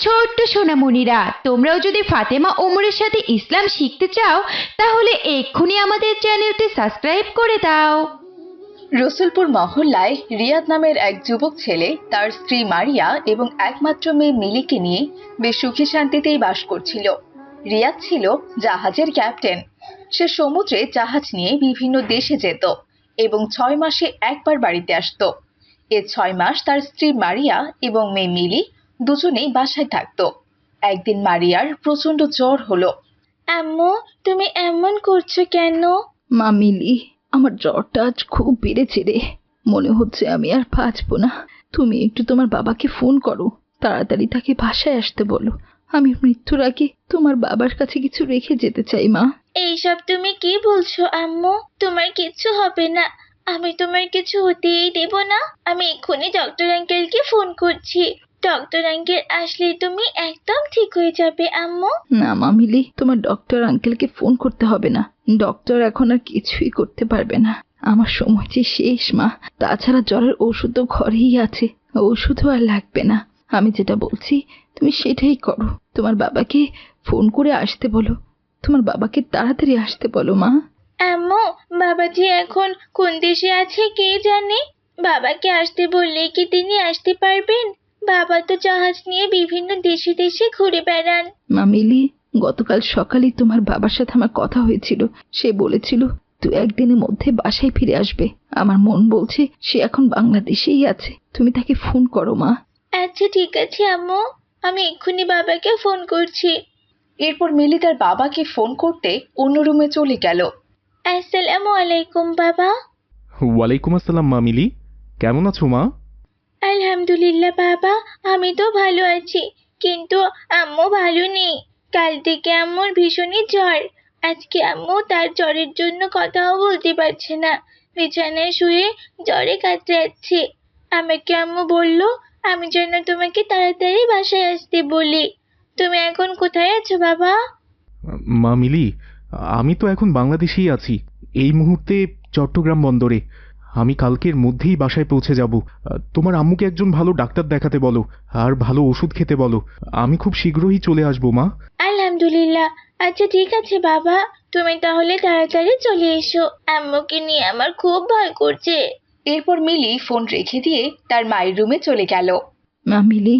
ছোট্ট সোনামণিরা, তোমরাও যদি ফাতেমা ওমরের সাথে ইসলাম শিখতে চাও তাহলে এক্ষুনি আমাদের চ্যানেলটি সাবস্ক্রাইব করে দাও। রসুলপুর মহল্লায় রিয়াদ নামের এক যুবক ছেলে তার স্ত্রী মারিয়া এবং একমাত্র মেয়ে মিলিকে নিয়ে বেশ সুখে শান্তিতেই বাস করছিল। রিয়াদ ছিল জাহাজের ক্যাপ্টেন। সে সমুদ্রে জাহাজ নিয়ে বিভিন্ন দেশে যেত এবং 6 মাসে একবার বাড়িতে আসতো। এ 6 মাস তার স্ত্রী মারিয়া এবং মেয়ে মিলি দুজনেই বাসায় থাকতো। একদিন মারিয়ার প্রচন্ড জ্বর হলো। আম্মু, তুমি এমন করছো কেন? মা মিলি, আমার জ্বরটা আজ খুব বেড়েছে রে। মনে হচ্ছে আমি আর বাঁচবো না। তুমি একটু তোমার বাবাকে ফোন করো, তাড়াতাড়ি তাকে বাসায় আসতে বলো। আমি মৃত্যুর আগে তোমার বাবার কাছে কিছু রেখে যেতে চাই মা। এইসব তুমি কি বলছো আম্মু? তোমার কিচ্ছু হবে না। আমি তোমার কিছু হতেই দেব না। আমি এক্ষুনি ডক্টর আঙ্কেলকে ফোন করছি। ডক্টর আঙ্কেল আসলে তুমি একদম ঠিক হয়ে যাবে আম্মু। না মা মিলি, তোমার ডক্টর আঙ্কেলকে ফোন করতে হবে না। ডক্টর এখন আর কিছুই করতে পারবে না। আমার সময় যে শেষ মা। তাছাড়া জ্বরের ওষুধ তো ঘরেই আছে, ওষুধও আর লাগবে না। আমি যেটা বলছি তুমি সেটাই করো। তোমার বাবাকে ফোন করে আসতে বলো। তোমার বাবাকে তাড়াতাড়ি আসতে বলো মা। আম্মু, বাবাজি এখন কোন দেশে আছে কে জানে? বাবাকে আসতে বললে কি তিনি আসতে পারবেন? বাবা তো জাহাজ নিয়ে বিভিন্ন দেশে দেশে ঘুরে বেড়ান। মা মিলি, গতকাল সকালে তোমার বাবার সাথে আমার কথা হয়েছিল। সে বলেছিল 2-1 দিনের মধ্যে বাসায় ফিরে আসবে। আমার মন বলছে সে এখন বাংলাদেশেই আছে। তুমি তাকে ফোন করো মা। আচ্ছা ঠিক আছে আম্মু, আমি এক্ষুনি বাবাকে ফোন করছি। এরপর মিলি তার বাবাকে ফোন করতে অন্য রুমে চলে গেল। আসসালামু আলাইকুম বাবা। ওয়ালাইকুম আসসালাম মা মিলি, কেমন আছো মা? আলহামদুলিল্লাহ বাবা, আমি তো ভালো আছি, কিন্তু আম্মু ভালো নেই। কাল থেকে আম্মুর ভীষণই জ্বর। আজকে আম্মু তার জ্বরের জন্য কথাও বলতে পারছে না, বিছানায় শুয়ে জ্বরে কাতরাচ্ছে। আমাকে আম্মু বলল আমি যেন তোমাকে তাড়াতাড়ি বাসায় আসতে বলি। তুমি এখন কোথায় আছো বাবা? মা মিলি, আমি তো এখন বাংলাদেশেই আছি, এই মুহূর্তে চট্টগ্রাম বন্দরে। আমি কালকের মধ্যেই বাসায় পৌঁছে যাব। তোমার আম্মুকে একজন ভালো ডাক্তার দেখাতে বলো আর ভালো ওষুধ খেতে বলো। আমি খুব শীঘ্রই চলে আসবো মা। আলহামদুলিল্লাহ। আচ্ছা ঠিক আছে বাবা, তুমি তাহলে তাড়াতাড়ি চলে এসো। আম্মুকে নিয়ে আমার খুব ভয় করছে। এরপর মিলি ফোন রেখে দিয়ে তার মায়ের রুমে চলে গেল। মা মিলি,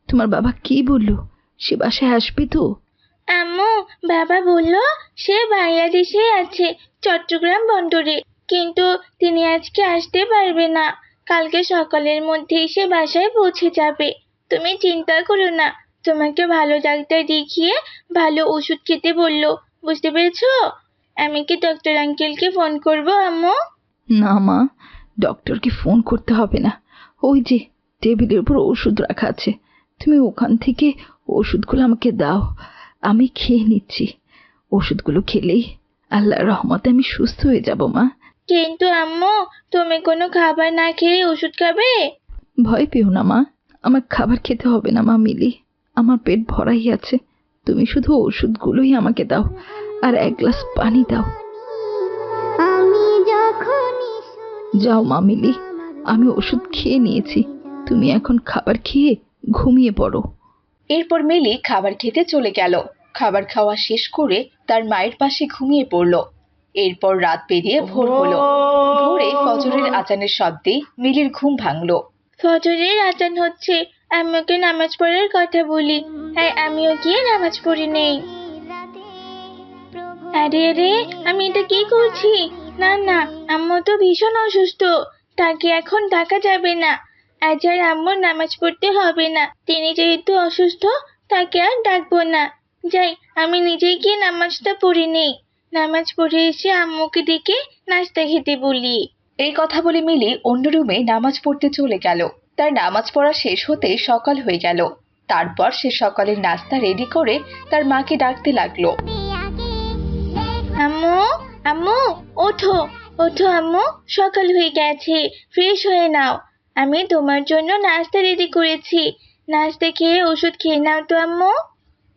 তোমার বাবা কি বললো? সে বাসায় আসবে তো? আম্মু, বাবা বলল সে বাংলাদেশে আছে, চট্টগ্রাম বন্দরে, কিন্তু তিনি আজকে আসতে পারবে না। কালকে সকালের মধ্যেই সে বাসায় পৌঁছে যাবে। তুমি চিন্তা করো না, তোমাকে ভালো ডাক্তার দেখিয়ে ভালো ওষুধ খেতে বললো। বুঝতে পেরেছো? আমি কি ডক্টর আঙ্কেলকে ফোন করব আম্মু? না মা, ডক্টরকে ফোন করতে হবে না। ওই যে টেবিলের উপর ওষুধ রাখা আছে, তুমি ওখান থেকে ওষুধগুলো আমাকে দাও। আমি খেয়ে নিচ্ছি। ওষুধগুলো খেলেই আল্লাহর রহমতে আমি সুস্থ হয়ে যাব মা। কিন্তু আম্মু, তুমি কোনো খাবার না খেয়ে ওষুধ খাবে? ভয় পেও না মা, আমার খাবার খেতে হবে না মা মিলি। আমার পেট ভরাই আছে। তুমি শুধু ওষুধগুলোই আমাকে দাও আর 1 গ্লাস পানি দাও। যাও মা মিলি, আমি ওষুধ খেয়ে নিয়েছি। তুমি এখন খাবার খেয়ে ঘুমিয়ে পড়ো। এরপর মিলি খাবার খেতে চলে গেল। খাবার খাওয়া শেষ করে তার মায়ের পাশে ঘুমিয়ে পড়ল। এরপর রাত পেরিয়ে ভোর হলো। ভোরে ফজরের আজানের শব্দে মিলির ঘুম ভাঙলো। ফজরের আজান হচ্ছে, আম্মুকে নামাজ পড়ার কথা বলি। হ্যাঁ, আমিও গিয়ে নামাজ পড়ে নেই। আরে আরে, আমি এটা কি করছি? না না, আম্মু তো ভীষণ অসুস্থ, তাকে এখন ডাকা যাবে না। আজ আর আম্মুর নামাজ পড়তে হবে না, তিনি যেহেতু অসুস্থ তাকে আর ডাকবো না। যাই, আমি নিজেই গিয়ে নামাজটা পড়ে নেই। নামাজ পড়ে এসে আম্মুকে ডেকে নাস্তা খেতে বলি। এই কথা বলে মিলি অন্য রুমে নামাজ পড়তে চলে গেল। তার নামাজ পড়া শেষ হতে সকাল হয়ে গেল। তারপর সে সকালের নাস্তা রেডি করে তার মাকে ডাকতে লাগলো। আম্মু, আম্মু, ওঠো, ওঠো আম্মু, সকাল হয়ে গেছে, ফ্রেশ হয়ে নাও। আমি তোমার জন্য নাস্তা রেডি করেছি। নাস্তা খেয়ে ওষুধ খেয়ে নাও তো আম্মু।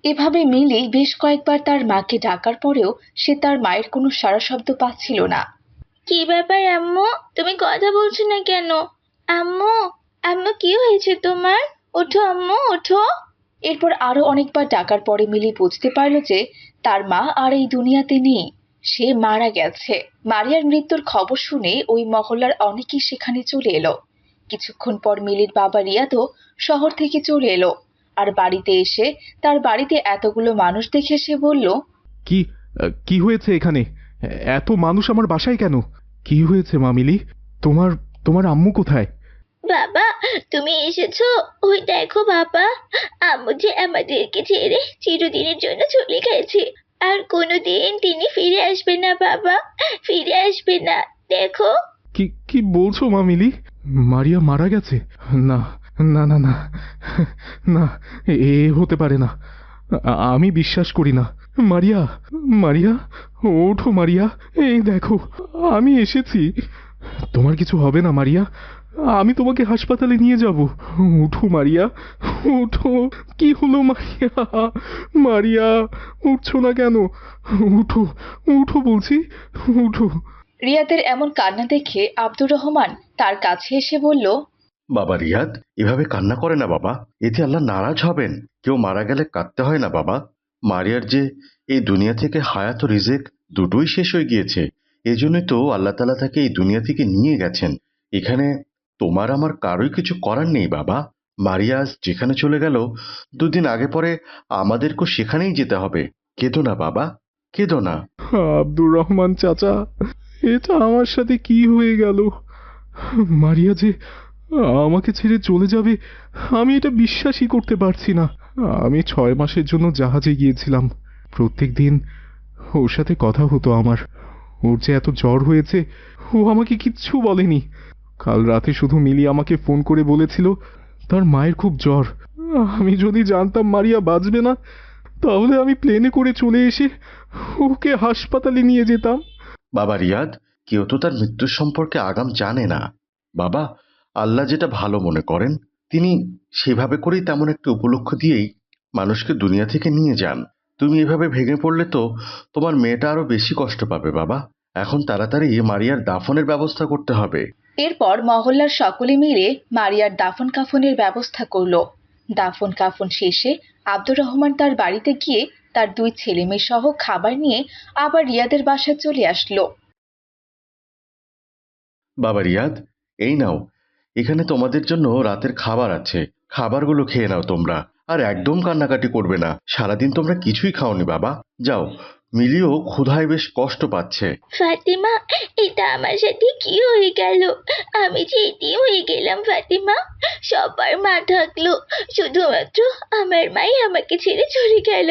এভাবে মিলি বেশ কয়েকবার তার মাকে ডাকার পরেও সে তার মায়ের কোনো সাড়া শব্দ পাচ্ছিল না। কি ব্যাপার আম্মু, তুমি কথা বলছো না কেন? আম্মু, আম্মু কি হয়েছে তোমার? ওঠো আম্মু, ওঠো। এরপর আরো অনেকবার ডাকার পরে মিলি বুঝতে পারল যে তার মা আর এই দুনিয়াতে নেই, সে মারা গেছে। মারিয়ার মৃত্যুর খবর শুনে ওই মহল্লার অনেকেই সেখানে চলে এলো। কিছুক্ষণ পর মিলির বাবা রিয়াদও শহর থেকে চলে এলো, আর বাড়িতে এসে তার বাড়িতে এতগুলো মানুষ দেখে সে বলল, কি কি হয়েছে এখানে? এত মানুষ আমার বাসায় কেন? কি হয়েছে মা মিলি? তোমার তোমার আম্মু কোথায়? বাবা, তুমি এসেছো? ওই দেখো বাবা, আম্মু যে আমাদেরকে ছেড়ে চিরদিনের জন্য চলে গেছে, আর কোনোদিন তিনি ফিরে আসবে না বাবা, ফিরে আসবে না। দেখো। কি কি বলছো মা মিলি? মারিয়া মারা গেছে? না না না না না, এ হতে পারে না। আমি বিশ্বাস করি না। মারিয়া, মারিয়া, ওঠো মারিয়া, এই দেখো আমি এসেছি। তোমার কিছু হবে না মারিয়া, আমি তোমাকে হাসপাতালে নিয়ে যাব। উঠো মারিয়া, উঠো। কি হলো মারিয়া? মারিয়া, উঠছো না কেন? উঠো, উঠো বলছি, উঠো। রিয়াদের এমন কান্না দেখে আব্দুর রহমান তার কাছে এসে বলল, বাবা রিয়াদ, এভাবে কান্না করে না বাবা, এতে আল্লাহ নারাজ হবেন। কেউ মারা গেলে কাঁদতে হয় না বাবা। মারিয়ার যে এই দুনিয়া থেকে হায়াত ও রিজেক দুটোই শেষ হয়ে গিয়েছে, এজন্যই তো আল্লাহ তাআলা তাকে এই দুনিয়া থেকে নিয়ে গেছেন। এখানে তোমার আমার কারোই কিছু করার নেই বাবা। মারিয়া আজ যেখানে চলে গেল, দুদিন আগে পরে আমাদেরকেও সেখানেই যেতে হবে। কেঁদো না বাবা, কেঁদো না। আব্দুর রহমান চাচা, এটা আমার সাথে কি হয়ে গেল? মারিয়া যে আমাকে ছেড়ে চলে যাবে, আমি এটা বিশ্বাসই করতে পারছি না। আমি 6 মাসের জন্য জাহাজে গিয়েছিলাম। প্রত্যেক দিন ওর সাথে কথা হতো আমার। ওর যে এত জ্বর হয়েছে, ও আমাকে কিচ্ছু বলেনি। কাল রাতে শুধু মিলি আমাকে ফোন করে বলেছিল তার মায়ের খুব জ্বর। আমি যদি জানতাম মারিয়া বাঁচবে না, তাহলে আমি প্লেনে করে চলে এসে ওকে হাসপাতালে নিয়ে যেতাম। বাবা রিয়াদ, কেউ তো তার মৃত্যুর সম্পর্কে আগাম জানে না বাবা। আল্লাহ যেটা ভালো মনে করেন, তিনি সেভাবে করেই তেমন একটা উপলক্ষ দিয়েই মানুষকে দুনিয়া থেকে নিয়ে যান। তুমি এভাবে ভেঙে পড়লে তো তোমার মেয়েটা আরো বেশি কষ্ট পাবে বাবা। এখন তাড়াতাড়ি মারিয়ার দাফনের ব্যবস্থা করতে হবে। এরপর মহল্লার সকলে মিলে মারিয়ার দাফন কাফনের ব্যবস্থা করলো। দাফন কাফন শেষে আব্দুর রহমান তার বাড়িতে গিয়ে তার 2 ছেলে মেয়ে সহ খাবার নিয়ে আবার রিয়াদের বাসায় চলে আসলো। বাবা রিয়াদ, এই নাও, এখানে তোমাদের জন্য রাতের খাবার আছে। খাবারগুলো খেয়ে নাও তোমরা, আর একদম কান্নাকাটি করবে না। সারাদিন তোমরা কিছুই খাওনি বাবা। যাও, মিলিও ক্ষুধায় বেশ কষ্ট পাচ্ছে। ফাতিমা, এটা আমার সাথে কি হয়ে গেল? আমি যে এতিম হয়ে গেলাম ফাতিমা। সবার মা থাকলো, শুধুমাত্র আমার মাই আমাকে ছেড়ে চলে গেল।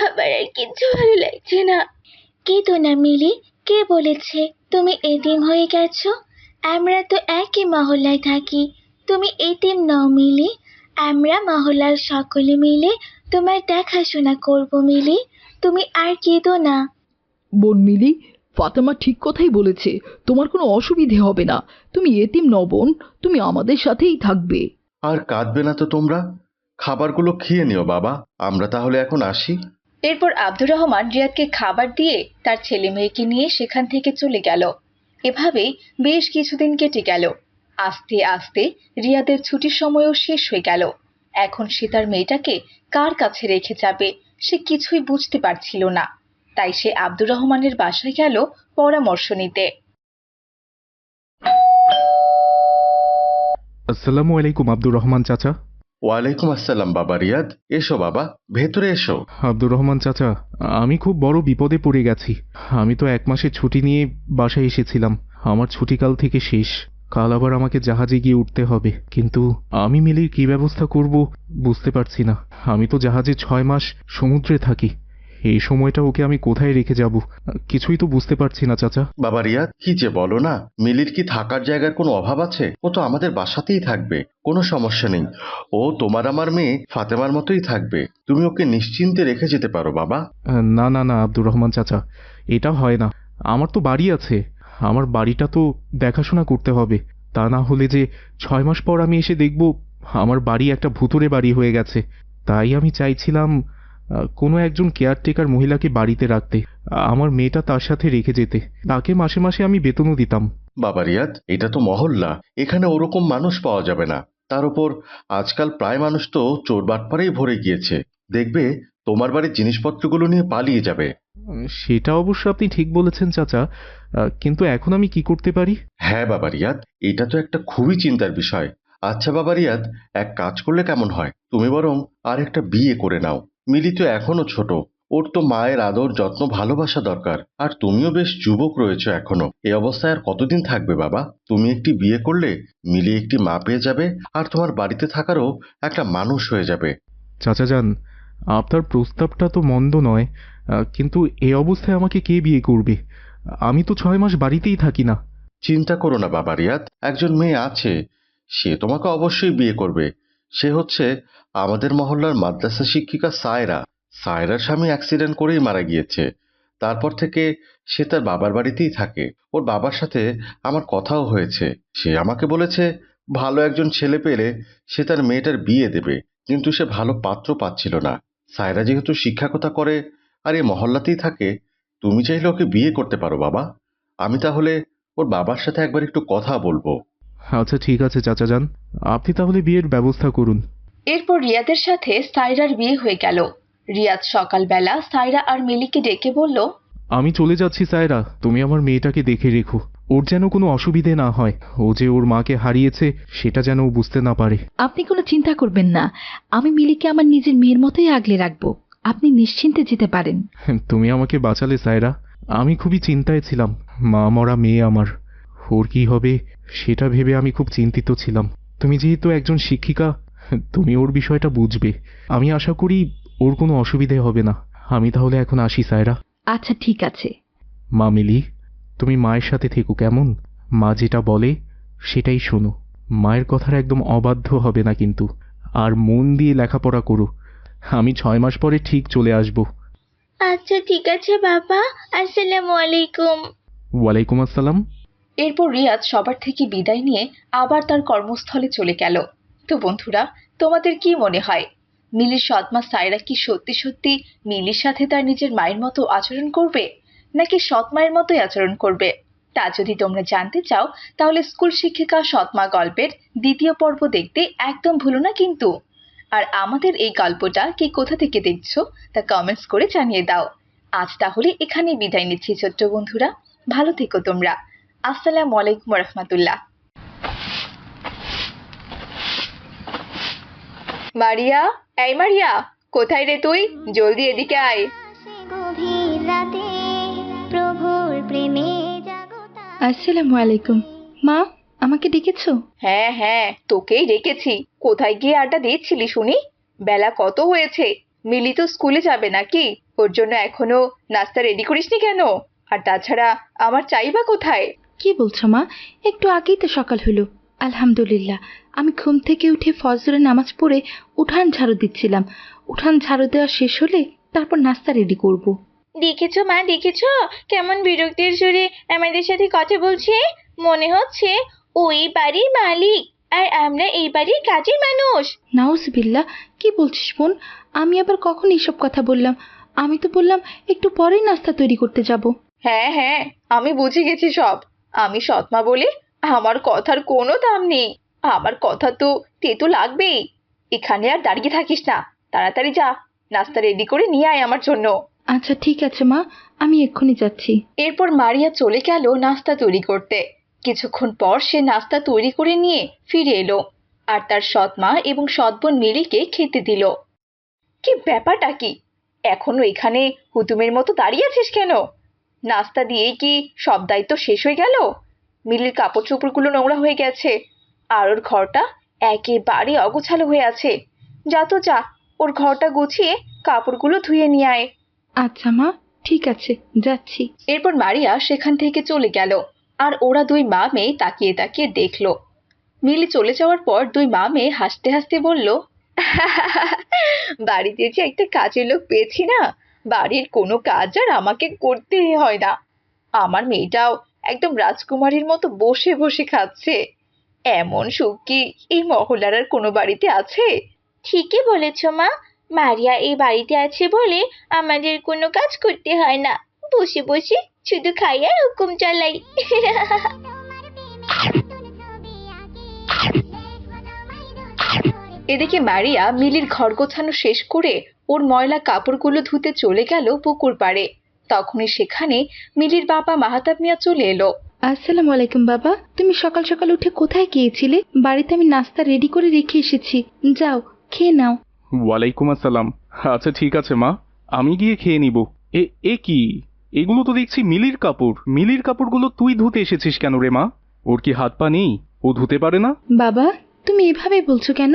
আমার আর কিচ্ছু ভালো লাগছে না। কেঁদো না মিলি, কে বলেছে তুমি এতিম হয়ে গেছো? আমরা তো একই মহল্লায় থাকি। তুমি এতিম নও মিলি, আমরা মহল্লার সকলে মিলে তোমার দেখাশোনা করব মিলি। তুমি আর কেঁদো না। বোন মিলি, ফাতেমা ঠিক কথাই বলেছে। তোমার কোনো অসুবিধে হবে না। তুমি এতিম নও বোন, তুমি আমাদের সাথেই থাকবে। আর কাঁদবে না তো তোমরা। খাবারগুলো খেয়ে নিও বাবা। আমরা তাহলে এখন আসি। এরপর আব্দুর রহমান রিয়াদকে খাবার দিয়ে তার ছেলে মেয়েকে নিয়ে সেখান থেকে চলে গেল। এভাবেই বেশ কিছুদিন কেটে গেল। আস্তে আস্তে রিয়াদের ছুটির সময়ও শেষ হয়ে গেল। এখন সে তার মেয়েটাকে কার কাছে রেখে যাবে সে কিছুই বুঝতে পারছিল না। তাই সে আব্দুর রহমানের বাসায় গেল পরামর্শ নিতে। আসসালামু আলাইকুম আব্দুর রহমান চাচা। ওয়ালাইকুম আসসালাম বাবা রিয়াদ, এসো বাবা, ভেতরে এসো। আব্দুর রহমান চাচা, আমি খুব বড় বিপদে পড়ে গেছি। আমি তো 1 মাসের ছুটি নিয়ে বাসায় এসেছিলাম। আমার ছুটিকাল থেকে শেষ। কাল আবার আমাকে জাহাজে গিয়ে উঠতে হবে। কিন্তু আমি মিলির কি ব্যবস্থা করব বুঝতে পারছি না। আমি তো জাহাজে 6 মাস সমুদ্রে থাকি। এই সময়টা ওকে আমি কোথায় রেখে যাব কিছুই তো বুঝতে পারছি না চাচা। বাবা রিয়াদ, কি যে বলো না। মিলির কি থাকার জায়গার কোনো অভাব আছে? ও তো আমাদের বাসাতেই থাকবে, কোনো সমস্যা নেই। ও তোমার আমার মেয়ে ফাতেমার মতোই থাকবে। তুমি ওকে নিশ্চিন্তে রেখে যেতে পারো বাবা। না না না আব্দুর রহমান চাচা, এটা হয় না। আমার তো বাড়ি আছে। আমার বাড়িটা তো দেখাশোনা করতে হবে। তা না হলে যে 6 মাস পর আমি এসে দেখব আমার বাড়ি একটা ভুতুড়ে বাড়ি হয়ে গেছে। তাই আমি চাইছিলাম কোনো একজন কেয়ারটেকার মহিলাকে বাড়িতে রাখতে, আমার মেয়েটা তার সাথে রেখে যেতে। তাকে মাসে মাসে আমি বেতনও দিতাম। বাবা রিয়াদ, এটা তো মহল্লা, এখানে ওরকম মানুষ পাওয়া যাবে না। তার উপর আজকাল প্রায় মানুষ তো চোর বাটপারেই ভরে গিয়েছে। দেখবে তোমার বাড়ির জিনিসপত্রগুলো নিয়ে পালিয়ে যাবে। সেটা অবশ্য আপনি ঠিক বলেছেন চাচা, কিন্তু এখন আমি কি করতে পারি? হ্যাঁ বাবা রিয়াদ, এটা তো একটা খুবই চিন্তার বিষয়। আচ্ছা বাবা রিয়াদ, এক কাজ করলে কেমন হয়, তুমি বরং আর একটা বিয়ে করে নাও। মিলি তো এখনো ছোট, ওর তো মায়ের আদর যত্ন ভালোবাসা দরকার। আর তুমিও বেশ যুবক রয়েছো এখনো, এই অবস্থায় আর কতদিন থাকবে বাবা? তুমি একটি বিয়ে করলে মিলি একটি মা পেয়ে যাবে, আর তোমার বাড়িতে থাকারও একটা মানুষ হয়ে যাবে। চাচা যান, আপনার প্রস্তাবটা তো মন্দ নয়, কিন্তু এই অবস্থায় আমাকে কে বিয়ে করবে? আমি তো 6 মাস বাড়িতেই থাকি না। চিন্তা করো না বাবা রিয়াদ, একজন মেয়ে আছে, সে তোমাকে অবশ্যই বিয়ে করবে। সে হচ্ছে আমাদের মহল্লার মাদ্রাসা শিক্ষিকা সায়রা। সায়রার স্বামী অ্যাক্সিডেন্ট করেই মারা গিয়েছে। তারপর থেকে সে তার বাবার বাড়িতেই থাকে। ওর বাবার সাথে আমার কথাও হয়েছে। সে আমাকে বলেছে ভালো একজন ছেলে পেলে সে তার মেয়েটার বিয়ে দেবে, কিন্তু সে ভালো পাত্র পাচ্ছিল না। সায়রা যেহেতু শিক্ষকতা করে আর এই মহল্লাতেই থাকে, তুমি চাইলে ওকে বিয়ে করতে পারো বাবা। আমি তাহলে ওর বাবার সাথে একবার একটু কথা বলবো। আচ্ছা ঠিক আছে চাচা যান, আপনি তাহলে বিয়ের ব্যবস্থা করুন। এরপর রিয়াদের সাথে সায়রার বিয়ে হয়ে গেল। রিয়াদ সকালবেলা সায়রা আর মিলিকে ডেকে বলল, আমি চলে যাচ্ছি সায়রা, তুমি আমার মেয়েটাকে দেখে রেখো। ওর যেন কোনো অসুবিধে না হয়। ও যে ওর মাকে হারিয়েছে সেটা যেন ও বুঝতে না পারে। আপনি কোনো চিন্তা করবেন না, আমি মিলিকে আমার নিজের মেয়ের মতোই আগলে রাখবো। আপনি নিশ্চিন্তে যেতে পারেন। তুমি আমাকে বাঁচালে সায়রা, আমি খুবই চিন্তায় ছিলাম। মা মরা মেয়ে আমার, ওর কি হবে সেটা ভেবে আমি খুব চিন্তিত ছিলাম। তুমি যেহেতু একজন শিক্ষিকা, তুমি ওর বিষয়টা বুঝবে। আমি আশা করি ওর কোনো অসুবিধে হবে না। আমি তাহলে এখন আসি সায়রা। আচ্ছা ঠিক আছে। মা মিলি, তুমি মায়ের সাথে থেকো কেমন? মা যেটা বলে সেটাই শোনো। মায়ের কথার একদম অবাধ্য হবে না কিন্তু। আর মন দিয়ে লেখাপড়া করো। আমি 6 মাস পরে ঠিক চলে আসব। আচ্ছা ঠিক আছে বাবা, আসসালামু আলাইকুম। ওয়ালাইকুম আসসালাম। এরপর রিয়াদ সবার থেকে বিদায় নিয়ে আবার তার কর্মস্থলে চলে গেল। তো বন্ধুরা, তোমাদের কি মনে হয়, মিলির সৎমা সায়রা কি সত্যি সত্যি মিলির সাথে তার নিজের মায়ের মতো আচরণ করবে, নাকি সৎ মায়ের মতোই আচরণ করবে? তা যদি তোমরা জানতে চাও, তাহলে স্কুল শিক্ষিকা সৎমা গল্পের 2য় পর্ব দেখতে একদম ভুলো না কিন্তু। আর আমাদের এই গল্পটা কে কোথা থেকে দেখছো তা কমেন্টস করে জানিয়ে দাও। আজ তাহলে এখানেই বিদায় নিচ্ছি ছোট্ট বন্ধুরা, ভালো থেকো তোমরা। আসসালামু আলাইকুম রহমতুল্লাহ। মারিয়া, এই মারিয়া, কোথায় রে তুই? জলদি এদিকে আয়। গভীর রাতে প্রভুর প্রেমে জাগতা। আসসালামু আলাইকুম। মা, আমাকে ডেকেছো? হ্যাঁ হ্যাঁ, তোকেই ডেকেছি। কোথায় গিয়ে আড্ডা দিচ্ছিলি শুনি? বেলা কত হয়েছে? মিলি তো স্কুলে যাবে নাকি? ওর জন্য এখনো নাস্তা রেডি করিসনি কেন? আর তাছাড়া আমার চাইবা কোথায়? কি বলছো মা? একটু আগেই তো সকাল হলো। আলহামদুলিল্লাহ, আমি ঘুম থেকে উঠে ফজরের নামাজ পড়ে উঠান ঝাড়ু দিচ্ছিলাম। উঠান ঝাড়ু দেওয়া শেষ হলে তারপর নাস্তা রেডি করব। দেখেছো মা, দেখেছো কেমন বিরক্তির সুরে আমাদের সাথে কথা বলছে? মনে হচ্ছে ওই বাড়ির মালিক আর আমরা এই বাড়ির কাজের মানুষ। নাউজুবিল্লাহ, কি বলছিস বোন? আমি আবার কখন এইসব কথা বললাম? আমি তো বললাম একটু পরেই নাস্তা তৈরি করতে যাব। হ্যাঁ হ্যাঁ, আমি বুঝে গেছি সব। আমি সৎমা বলে আমার কথার কোনো দাম নেই। আমার কথা তো তেতো লাগবেই। এখানে আর দাঁড়িয়ে থাকিস না, তাড়াতাড়ি যা, নাস্তা রেডি করে নিয়ে আয় আমার জন্য। আচ্ছা ঠিক আছে মা, আমি এক্ষুনি যাচ্ছি। এরপর মারিয়া চলে গেল নাস্তা তৈরি করতে। কিছুক্ষণ পর সে নাস্তা তৈরি করে নিয়ে ফিরে এলো আর তার সৎমা এবং সৎবোন মিলিকে খেতে দিল। কি ব্যাপারটা কি? এখনো এখানে হুতুমের মতো দাঁড়িয়ে আছিস কেন? নাস্তা দিয়েই কি সব দায়িত্ব শেষ হয়ে গেল? মিলির কাপড় চোপড়গুলো নোংরা হয়ে গেছে, আর ওর ঘরটা একেবারে অগোছালো হয়ে আছে। যা তো যা, ওর ঘরটা গুছিয়ে কাপড়গুলো ধুয়ে নিয়ে আয়। আচ্ছা মা, ঠিক আছে, যাচ্ছি। এরপর মারিয়া সেখান থেকে চলে গেল আর ওরা দুই মা মেয়ে তাকিয়ে তাকিয়ে দেখলো। মিলি চলে যাওয়ার পর দুই মা মেয়ে হাসতে হাসতে বলল, বাড়িতে যে একটা কাজের লোক পেয়েছি না, বাড়ির কোনো কাজ আর আমাকে করতেই হয় না। আমার মেয়েটাও একদম রাজকুমারীর মতো বসে বসে খাচ্ছে। এমন সুখ কি এই মহল্লার আর কোনো বাড়িতে আছে? ঠিকই বলেছো মা, মারিয়া এই বাড়িতে আছে বলে আমাদের কোনো কাজ করতে হয় না। বসে বসে শুধু খাই আর হুকুম চালাই। এদিকে মারিয়া মিলির ঘর গোছানো শেষ করে ওর ময়লা কাপড়গুলো ধুতে চলে গেল পুকুর পাড়ে। তখনই সেখানে মিলির বাবা মাহাতাব মিয়া চলে এলো। আসসালামু আলাইকুম বাবা, তুমি সকাল সকাল উঠে কোথায় গিয়েছিলে? বাড়িতে আমি নাস্তা রেডি করে রেখে এসেছি, যাও খেয়ে নাও। ওয়ালাইকুম আসসালাম। আচ্ছা ঠিক আছে মা, আমি গিয়ে খেয়ে নিব। এ কি, এগুলো তো দেখছি মিলির কাপড়। মিলির কাপড়গুলো তুই ধুতে এসেছিস কেন রে মা? ওর কি হাত পা নেই? ও ধুতে পারে না? বাবা তুমি এভাবে বলছো কেন?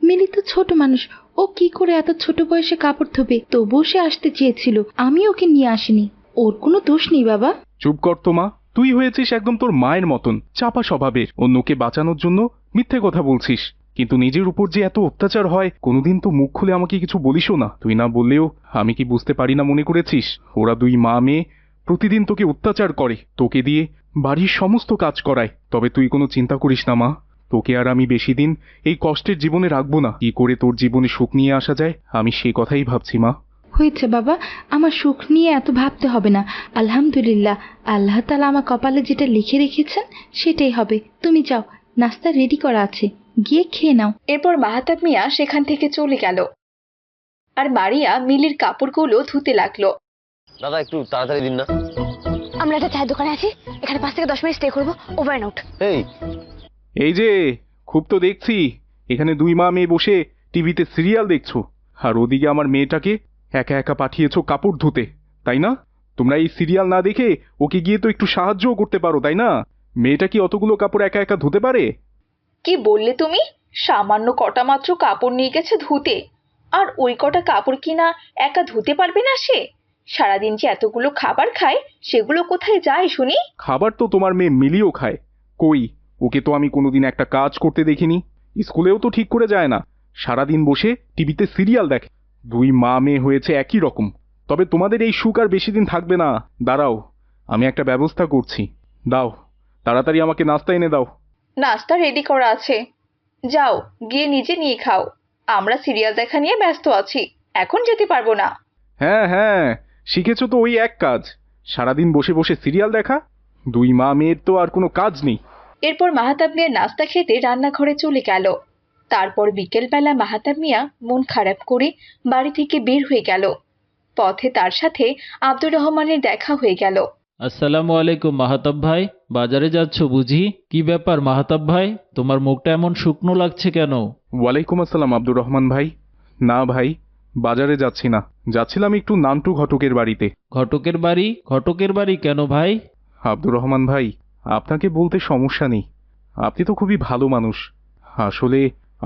মিলি তো ছোট মানুষ, ও কি করে এত ছোট বয়সে কাপড় ধোবে? তবুও সে আসতে চেয়েছিল, আমি ওকে নিয়ে আসিনি। ওর কোনো দোষ নেই বাবা। চুপ কর তো মা, তুই হয়েছিস একদম তোর মায়ের মতন চাপা স্বভাবের। অন্যকে বাঁচানোর জন্য মিথ্যে কথা বলছিস, কিন্তু নিজের উপর যে এত অত্যাচার হয় কোনোদিন তো মুখ খুলে আমাকে কিছু বলিসও না। তুই না বললেও আমি কি বুঝতে পারি না মনে করেছিস? ওরা দুই মা মেয়ে প্রতিদিন তোকে অত্যাচার করে, তোকে দিয়ে বাড়ির সমস্ত কাজ করায়। তবে তুই কোনো চিন্তা করিস না মা, তোকে আর আমি বেশি দিন এই কষ্টের জীবনে রাখবো না। কি করে তোর জীবনে সুখ নিয়ে আসা যায় আমি সে কথাই ভাবছি মা। হয়েছে বাবা, আমার সুখ নিয়ে এত ভাবতে হবে না। আলহামদুলিল্লাহ, আল্লাহ তাআলা আমার কপালে যেটা লিখে রেখেছেন সেটাই হবে। তুমি যাও, নাস্তা রেডি করা আছে, গিয়ে খেয়ে নাও। এরপর মাহাতাব মিয়া সেখান থেকে চলে গেল আর মারিয়া মিলির কাপড়গুলো ধুতে লাগলো। দাদা একটু তাড়াতাড়ি দিন না। আমরা একটা চায়ের দোকানে আছি, এখানে 5 থেকে 10 মিনিট স্টে করবো, ওভার অ্যান্ড আউট। এই যে খুব তো দেখছি এখানে দুই মা মেয়ে বসে টিভিতে সিরিয়াল দেখছো, আর ওদিকে আমার মেয়েটাকে একা একা পাঠিয়েছো কাপড় ধুতে, তাই না? তোমরা এই সিরিয়াল না দেখে ওকে গিয়ে তো একটু সাহায্যও করতে পারো, তাই না? মেয়েটা কি অতগুলো কাপড় একা একা ধুতে পারে? কি বললে তুমি? সামান্য কটা মাত্র কাপড় নিয়ে গেছে ধুতে, আর ওই কটা কাপড় কিনা একা ধুতে পারবে না সে? সারাদিন যে এতগুলো খাবার খায়, সেগুলো কোথায় যায় শুনি? খাবার তো তোমার মেয়ে মিলিও খায়। কই, ওকে তো আমি কোনোদিন একটা কাজ করতে দেখিনি। স্কুলেও তো ঠিক করে যায় না, সারাদিন বসে টিভিতে সিরিয়াল দেখে। দুই মা মেয়ে হয়েছে একই রকম। তবে তোমাদের এই সুখ আর বেশি দিন থাকবে না। দাঁড়াও, আমি একটা ব্যবস্থা করছি। দাও, তাড়াতাড়ি আমাকে নাস্তা এনে দাও। নাস্তা রেডি করা আছে, যাও গিয়ে নিজে নিয়ে খাও। আমরা সিরিয়াল দেখা নিয়ে ব্যস্ত আছি, এখন যেতে পারবো না। হ্যাঁ হ্যাঁ, শিখেছো তো ওই এক কাজ, সারাদিন বসে বসে সিরিয়াল দেখা। দুই মা মেয়ের তো আর কোনো কাজ নেই। এরপর মাহাতাব মিয়া নাস্তা খেতে রান্নাঘরে চলে গেল। তারপর বিকেলবেলা মাহাতাব মিয়া মন খারাপ করে বাড়ি থেকে বের হয়ে গেল। পথে তার সাথে আব্দুর রহমানের দেখা হয়ে গেল। আসসালামু আলাইকুম মাহাতাব ভাই, বাজারে যাচ্ছ বুঝি? কি ব্যাপার মাহাতাব ভাই, তোমার মুখটা এমন শুকনো লাগছে কেন? ওয়ালাইকুম আসসালাম আব্দুর রহমান ভাই। না ভাই, বাজারে যাচ্ছি না, যাচ্ছিলাম একটু নান্টু ঘটকের বাড়িতে। ঘটকের বাড়ি? ঘটকের বাড়ি কেন ভাই? আব্দুর রহমান ভাই, আপনাকে বলতে সমস্যা নেই, আপনি তো খুবই ভালো মানুষ। আসলে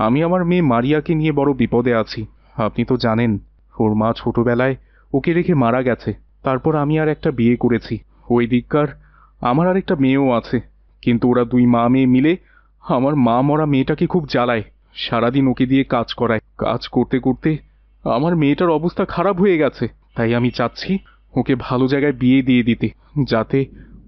আমি আমার মেয়ে মারিয়াকে নিয়ে বড় বিপদে আছি। আপনি তো জানেন ওর মা ছোটবেলায় ওকে রেখে মারা গেছে। তারপর আমি আর একটা বিয়ে করেছি। ওই দিককার আমার আর একটা মেয়েও আছে, কিন্তু ওরা দুই মা মেয়ে মিলে আমার মা মরা মেয়েটাকে খুব জ্বালায়। সারাদিন ওকে দিয়ে কাজ করায়। কাজ করতে করতে আমার মেয়েটার অবস্থা খারাপ হয়ে গেছে। তাই আমি চাচ্ছি ওকে ভালো জায়গায় বিয়ে দিয়ে দিতে, যাতে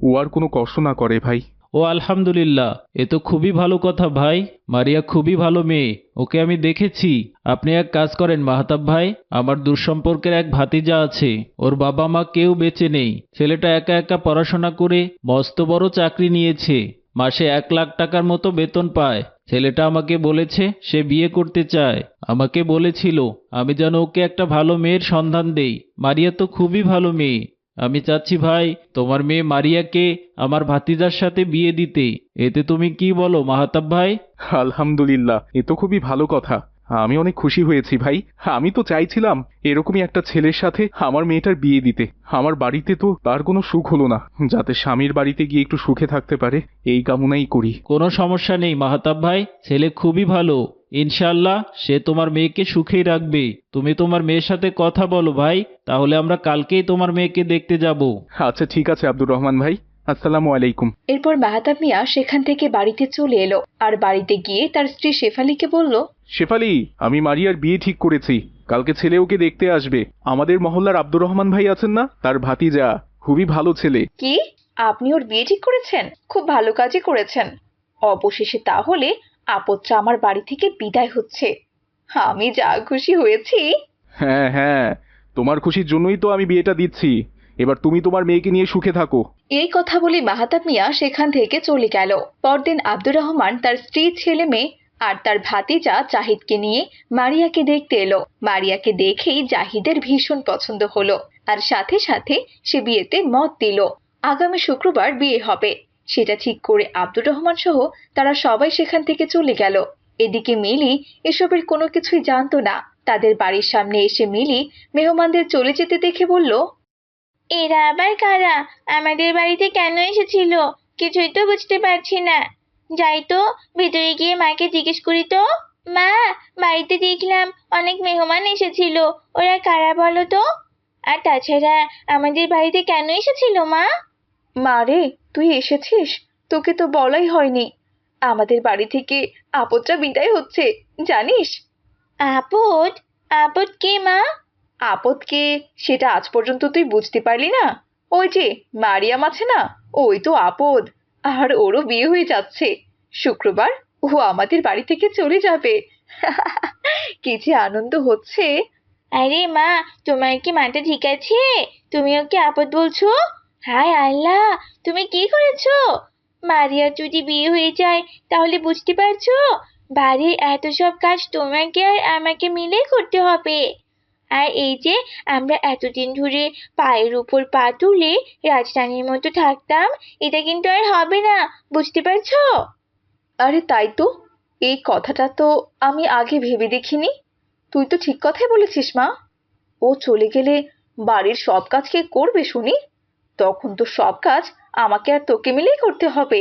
ও আর কোনো কষ্ট না করে ভাই। ও আলহামদুলিল্লাহ, এ তো খুবই ভালো কথা ভাই। মারিয়া খুবই ভালো মেয়ে, ওকে আমি দেখেছি। আপনি এক কাজ করেন মাহাতাব ভাই, আমার দূরসম্পর্কের এক ভাতিজা আছে, ওর বাবা মা কেউ বেঁচে নেই। ছেলেটা একা একা পড়াশোনা করে মস্ত বড় চাকরি নিয়েছে, মাসে 1 লাখ টাকার মতো বেতন পায়। ছেলেটা আমাকে বলেছে সে বিয়ে করতে চায়। আমাকে বলেছিল আমি যেন ওকে একটা ভালো মেয়ের সন্ধান দেই। মারিয়া তো খুবই ভালো মেয়ে। আমি চাচ্ছি ভাই তোমার মেয়ে মারিয়াকে আমার ভাতিজার সাথে বিয়ে দিতে। এতে তুমি কি বলো মাহাতাব ভাই? আলহামদুলিল্লাহ, এ তো খুবই ভালো কথা। আমি অনেক খুশি হয়েছি ভাই। আমি তো চাইছিলাম এরকমই একটা ছেলের সাথে আমার মেয়েটার বিয়ে দিতে। আমার বাড়িতে তো তার কোনো সুখ হলো না, যাতে স্বামীর বাড়িতে গিয়ে একটু সুখে থাকতে পারে এই কামনাই করি। কোনো সমস্যা নেই মাহাতাব ভাই, ছেলে খুবই ভালো। ইনশাআল্লাহ সে তোমার মেয়েকে সুখেই রাখবে। তুমি তোমার মেয়ের সাথে কথা বলো ভাই, তাহলে আমরা কালকেই তোমার মেয়েকে দেখতে যাব। আচ্ছা ঠিক আছে আব্দুর রহমান ভাই, আসসালামু আলাইকুম। এরপর মাহাতাব মিয়া সেখান থেকে বাড়িতে চলে এলো আর বাড়িতে গিয়ে তার স্ত্রী শেফালিকে বলল, শেফালি, আমি মারিয়ার বিয়ে ঠিক করেছি, কালকে ছেলে ওকে দেখতে আসবে। আমাদের মহল্লার আব্দুর রহমান ভাই আছেন না, তার ভাতিজা, খুবই ভালো ছেলে। কি আপনি ওর বিয়ে ঠিক করেছেন? খুব ভালো কাজই করেছেন। অবশেষে তাহলে আপদটা আমার বাড়ি থেকে বিদায় হচ্ছে। আমি যা খুশি হয়েছি। হ্যাঁ হ্যাঁ, তোমার খুশির জন্যই তো আমি বিয়েটা দিচ্ছি। এবার তুমি তোমার মেয়েকে নিয়ে সুখে থাকো। এই কথা বলে মাহাতাব মিয়া সেখান থেকে চলে গেল। পরদিন আব্দুর রহমান তার স্ত্রী ছেলে মেয়ে আর তার ভাতিজা জাহিদকে নিয়ে মারিয়াকে দেখতে এলো। মারিয়াকে দেখেই জাহিদের ভীষণ পছন্দ হলো, আর সাথে সাথে সে বিয়েতে মত দিল। আগামী শুক্রবার বিয়ে হবে সেটা ঠিক করে আব্দুর রহমান সহ তারা সবাই সেখান থেকে চলে গেল। এদিকে মিলি এসবের কোনো কিছুই জানতো না। তাদের বাড়ির সামনে এসে মিলি মেহমানদের চলে যেতে দেখে বলল, এরা আবার কারা? আমাদের বাড়িতে কেন এসেছিল? কিছুই তো বুঝতে পারছি না। যাই তো, ভেতরে গিয়ে মাকে জিজ্ঞেস করি তো। মা, বাড়িতে দেখলাম অনেক মেহমান এসেছিল, ওরা কারা বলো তো? আর তাছাড়া আমাদের বাড়িতে কেন এসেছিল মা? মা রে, তুই এসেছিস? তোকে তো বলাই হয়নি। আমাদের বাড়ি থেকে আপদটা বিদায় হচ্ছে, জানিস? আপদ? আপদ কে মা? আপদ কে সেটা আজ পর্যন্ত তুই বুঝতে পারলি না? ওই যে মারিয়াম আছে না, ওই তো আপদ। আর ওরও বিয়ে হয়ে যাচ্ছে শুক্রবার। ও আমাদের বাড়ি থেকে চলে যাবে। কি যে আনন্দ হচ্ছে! আরে মা, তোমার কি মাথা ঠিক আছে? তুমি ওকে আপদ বলছো? হায় আল্লাহ, তুমি কি করেছো? মারিয়ার যদি বিয়ে হয়ে যায় তাহলে বুঝতে পারছো, বাড়ির এত সব কাজ তোমাকে আর আমাকে মিলে করতে হবে। আর এই যে আমরা এতদিন ধরে পায়ের উপর পা তুলে রাজরানীর মতো থাকতাম, এটা কিন্তু আর হবে না, বুঝতে পারছো? আরে তাই তো, এই কথাটা তো আমি আগে ভেবে দেখিনি। তুই তো ঠিক কথাই বলেছিস মা। ও চলে গেলে বাড়ির সব কাজ কে করবে শুনি? তখন তো সব কাজ আমাকে আর তোকে মিলেই করতে হবে।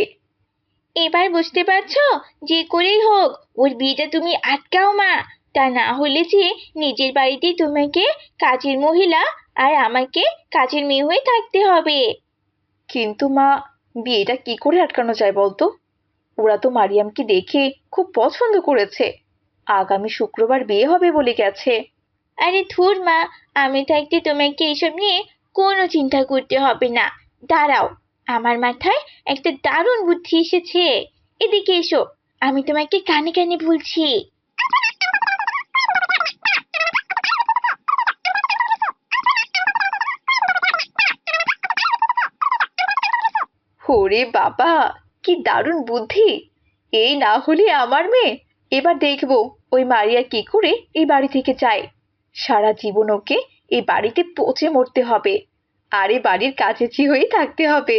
এবার বুঝতে পারছো? যে করেই হোক ওর বিয়েটা তুমি আটকাও মা, তা না হলে যে নিজের বাড়িতেই তোমাকে কাজের মহিলা আর আমাকে কাজের মেয়ে হয়ে থাকতে হবে। কিন্তু মা, বিয়েটা কি করে আটকানো যায় বলতো? ওরা তো মারিয়ামকে দেখে খুব পছন্দ করেছে। আগামী শুক্রবার বিয়ে হবে বলে গেছে। আরে ধুর মা, আমি থাকতে তোমাকে এসব নিয়ে কোনো চিন্তা করতে হবে না। দাঁড়াও, আমার মাথায় একটা দারুণ বুদ্ধি এসেছে। এদিকে এসো, আমি তোমাকে কানে কানে বলছি। ওরে বাবা, কি দারুণ বুদ্ধি! এই না হলে আমার মেয়ে। এবার দেখবো ওই মারিয়া কি করে এই বাড়ি থেকে যায়। সারা জীবন ওকে এই বাড়িতে পচে মরতে হবে, আর এ বাড়ির কাছেচি হয়ে থাকতে হবে।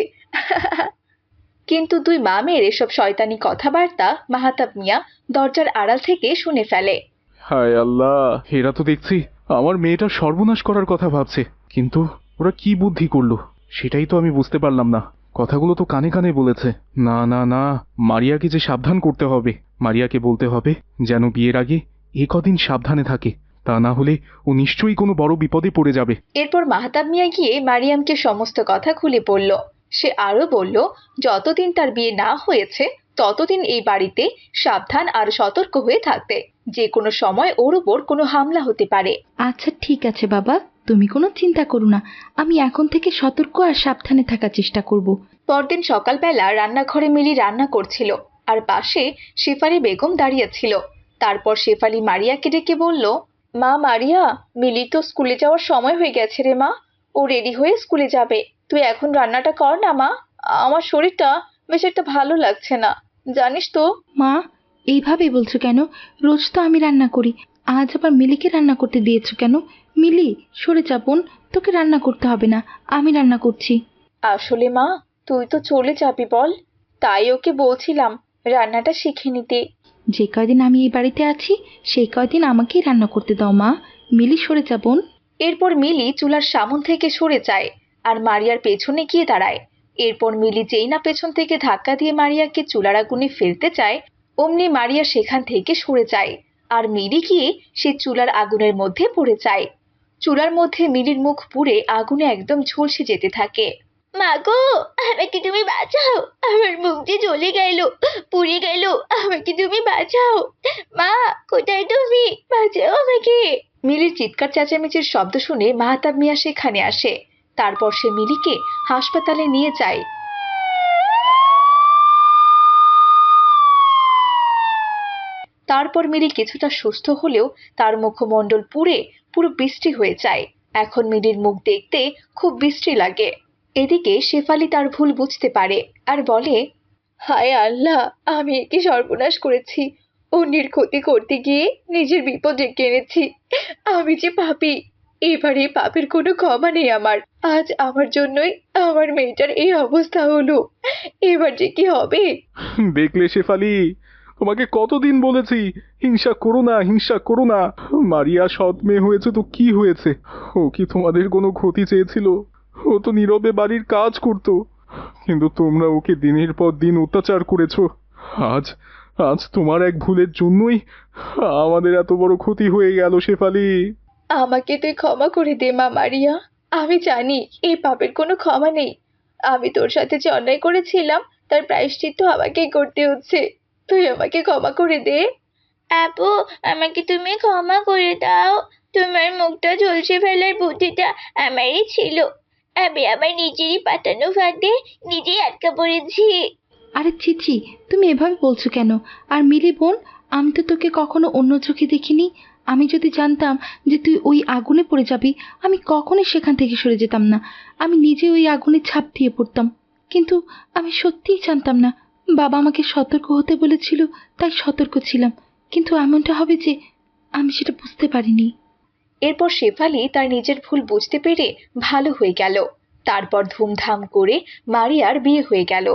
কিন্তু দুই মা মেয়ের এসব শয়তানি কথাবার্তা মাহাতাব মিয়া দরজার আড়াল থেকে শুনে ফেলে। হায় আল্লাহ, এরা তো দেখছি আমার মেয়েটার সর্বনাশ করার কথা ভাবছে। কিন্তু ওরা কি বুদ্ধি করলো সেটাই তো আমি বুঝতে পারলাম না। কথাগুলো তো কানে কানে বলেছে। না না না, মারিয়াকে যে সাবধান করতে হবে। মারিয়াকে বলতে হবে যেন বিয়ের আগে কদিন সাবধানে থাকে, তা না হলে ও নিশ্চয়ই কোনো বড় বিপদে পড়ে যাবে। এরপর মাহতাব মিয়া গিয়ে মারিয়ামকে সমস্ত কথা খুলে বলল। সে আরো বলল, যতদিন তার বিয়ে না হয়েছে ততদিন এই বাড়িতে সাবধান আর সতর্ক হয়ে থাকতে। যে কোনো সময় ওর উপর কোনো হামলা হতে পারে। আচ্ছা ঠিক আছে বাবা, তুমি কোনো চিন্তা করো না, আমি এখন থেকে সতর্ক আর সাবধানে থাকার চেষ্টা করব। পরদিন সকালবেলা রান্নাঘরে মিলি রান্না করছিল, আর পাশে শেফালি বেগম দাঁড়িয়েছিল। তারপর শেফালি মারিয়াকে ডেকে বলল, মা মারিয়া, মিলি তো স্কুলে যাওয়ার সময় হয়ে গেছে রে মা। ও রেডি হয়ে স্কুলে যাবে। তুই এখন রান্নাটা কর না মা। আমার শরীরটা বেশ একটা ভালো লাগছে না, জানিস তো। মা, এইভাবে বলছো কেন? রোজ তো আমি রান্না করি, আজ আবার মিলিকে রান্না করতে দিয়েছো কেন? মিলি, সরে যা বোন, তোকে রান্না করতে হবে না, আমি রান্না করছি। আসলে মা, তুই তো চলে যাবি বল, তাই ওকে বলছিলাম রান্নাটা শিখে নিতে। যে কয়দিন আমি এই বাড়িতে আছি সেই কয়দিন আমাকেই রান্না করতে দাও মা। মিলি, সরে যা বোন। এরপর মিলি চুলার সামন থেকে সরে যায় আর মারিয়ার পেছনে গিয়ে দাঁড়ায়। এরপর মিলি যেই না পেছন থেকে ধাক্কা দিয়ে মারিয়াকে চুলার আগুনে ফেলতে চায়, অমনি মারিয়া সেখান থেকে সরে যায় আর মিলি গিয়ে সে চুলার আগুনের মধ্যে পড়ে যায়। চুলার মধ্যে মিলির মুখ পুড়ে আগুনে একদম ঝলসে যেতে থাকে। মা গো, আমাকে তুমি বাঁচাও, আমার মুখ যে জ্বলে গেল, পুড়ে গেল, আমাকে তুমি বাঁচাও। মা, কোথায় তুমি? বাঁচাও আমাকে। মিলির চিৎকার চেঁচামেচির শব্দ শুনে মাহতাব মিয়া সেখানে আসে। তারপর সে মিলিকে হাসপাতালে নিয়ে যায়। তারপর মিলি কিছুটা সুস্থ হলেও তার মুখমণ্ডল পুড়ে পুরো বিশ্রী হয়ে যায়। এখন মিলির মুখ দেখতে খুব বিশ্রী লাগে। এদিকে শেফালি তার ভুল বুঝতে পারে আর বলে, হায় আল্লাহ, আমি কি সর্বনাশ করেছি! অন্যের ক্ষতি করতে গিয়ে নিজের বিপদ ডেকে এনেছি। আমি যে পাপী, এবার এই পাপের কোনো ক্ষমা নেই আমার। আজ আমার জন্যই আমার মেয়েটার এই অবস্থা হলো। এবার যে কি হবে। দেখলে শেফালি, তোমাকে কতদিন বলেছি হিংসা করো না, হিংসা করো না। মারিয়া সৎ মেয়ে হয়েছে তো কি হয়েছে? ও কি তোমাদের কোনো ক্ষতি চেয়েছিল? ও তো নীরবে বাড়ির কাজ করতো, কিন্তু তোমরা ওকে দিনের পর দিন অত্যাচার করেছো। আজ আজ তোমার এক ভুলের জন্যই আমাদের এত বড় ক্ষতি হয়ে গেল শেফালি। আমাকে তুই ক্ষমা করে দে মা মারিয়া। আমি জানি এই পাপের কোনো ক্ষমা নেই। আমি তোর সাথে যে অন্যায় করেছিলাম তার প্রায়শ্চিত্ত আমাকেই করতে হচ্ছে। তুই আমাকে ক্ষমা করে দে। আপু, আমাকে তুমি ক্ষমা করে দাও। তোমার মুখটা ঝলসে ফেলার বুদ্ধিটা আমারই ছিল। আমি আমার নিজেরই পাতানো ফাঁদে নিজেই আটকা পড়েছি। আরে চিচি, তুমি এভাবে বলছো কেন? আর মিলি বোন, আমি তো তোকে কখনো অন্য চোখে দেখিনি। আমি যদি জানতাম যে তুই ওই আগুনে পড়ে যাবি, আমি কখনোই সেখান থেকে সরে যেতাম না। আমি নিজে ওই আগুনে ঝাঁপ দিয়ে পড়তাম। কিন্তু আমি সত্যিই জানতাম না। বাবা আমাকে সতর্ক হতে বলেছিল, তাই সতর্ক ছিলাম। কিন্তু এমনটা হবে যে আমি সেটা বুঝতে পারিনি। এরপর শেফালি তার নিজের ভুল বুঝতে পেরে ভালো হয়ে গেল। তারপর ধুমধাম করে মারিয়ার বিয়ে হয়ে গেল।